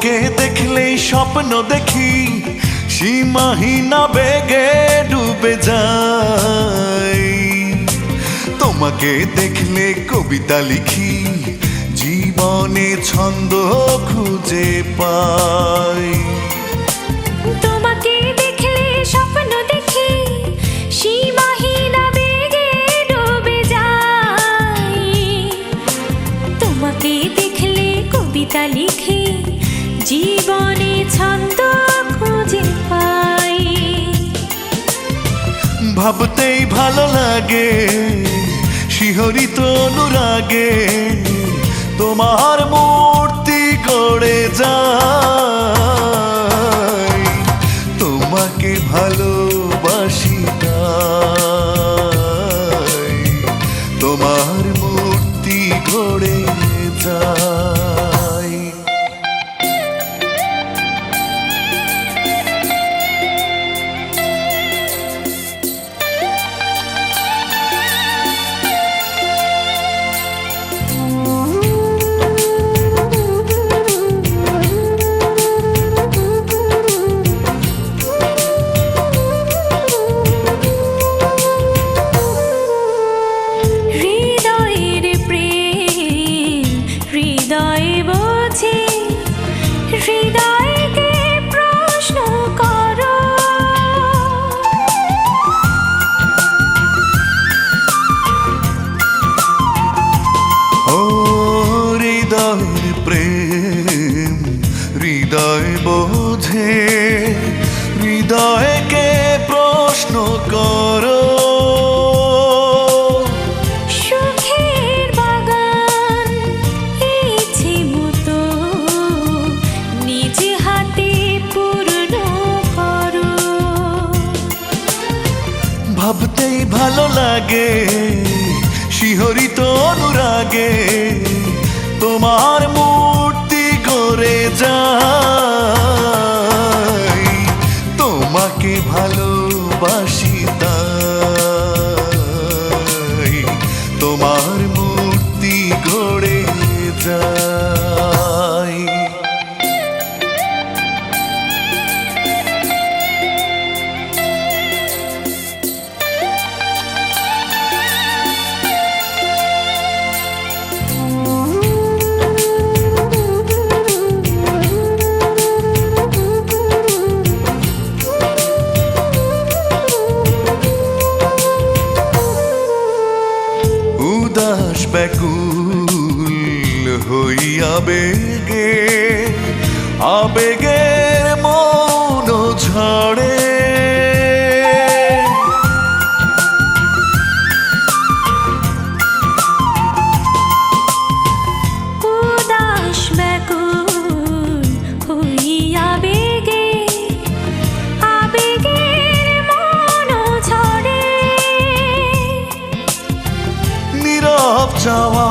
তোমাকে দেখলেই স্বপ্ন দেখি, সীমাহীন বেগে ডুবে যাই। তোমাকে দেখলে কবিতা লিখি, জীবনে ছন্দ খুঁজে পাই। তোমাকে দেখলে স্বপ্ন দেখি, সীমাহীন বেগে ডুবে যাই। তোমাকে দেখলে কবিতা লিখি, জীবনে ছন্দ খুঁজে পাই। ভাবতেই ভালো লাগে, শিহরিত অনুরাগে তোমার মূর্তি গড়ে যাই। তোমাকে ভালোবাসি তাই, তোমার মূর্তি গড়ে যাই। হৃদয়কে প্রশ্ন করো, ও হৃদয়ের প্রেম হৃদয় বোঝে, হৃদয়কে প্রশ্ন করো। সুখের বাগান ইচ্ছে মতো নিজ হাতে পূর্ণ করো। ভাবতেই ভালো লাগে, শিহরিত অনুরাগে তোমার মূর্তি গড়ে যাই। তোমাকে ভালোবাসি তাই, তোমার মূর্তি গড়ে যাই। উদাস ব্যাকুল হইয়া বেগে, আবেগের মন ঝড়ে। উদাস ব্যাকুল হইয়া বেগে, আবেগের মন ঝরে। নীরব চাওয়া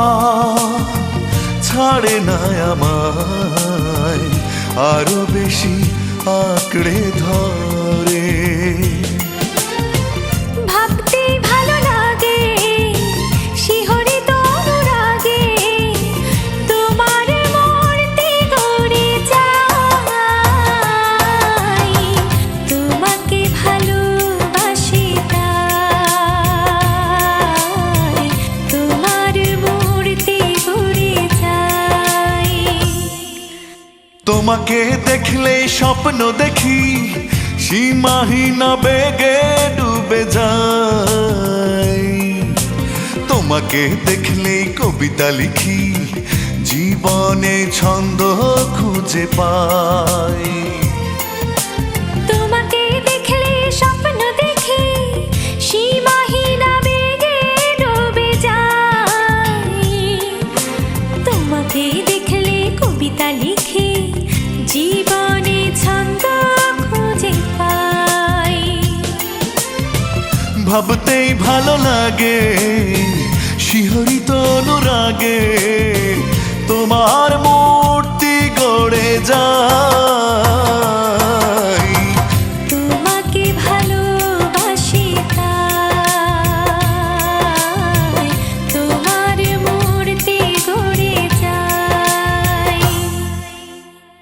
ছাড়ে না আমায়, আরো বেশি আঁকড়ে ধরে। ভাবতে ভালো লাগে, শিহরিত অনুরাগে তোমার মূর্তি গড়ে যাই। তোমাকে ভালোবাসি তাই, তোমার মূর্তি গড়ে যাই। তোমাকে দেখলেই স্বপ্ন দেখি, সীমাহীন বেগে ডুবে যাই। তোমাকে দেখলেই কবিতা লিখি, জীবনে ছন্দ খুঁজে পাই। তোমাকে দেখলে স্বপ্ন দেখি, সীমাহীন বেগে ডুবে যাই। তোমাকে দেখলে কবিতা লিখি, জীবনে ছন্দ খুঁজে পাই। ভাবতেই ভালো লাগে, শিহরিত অনুরাগে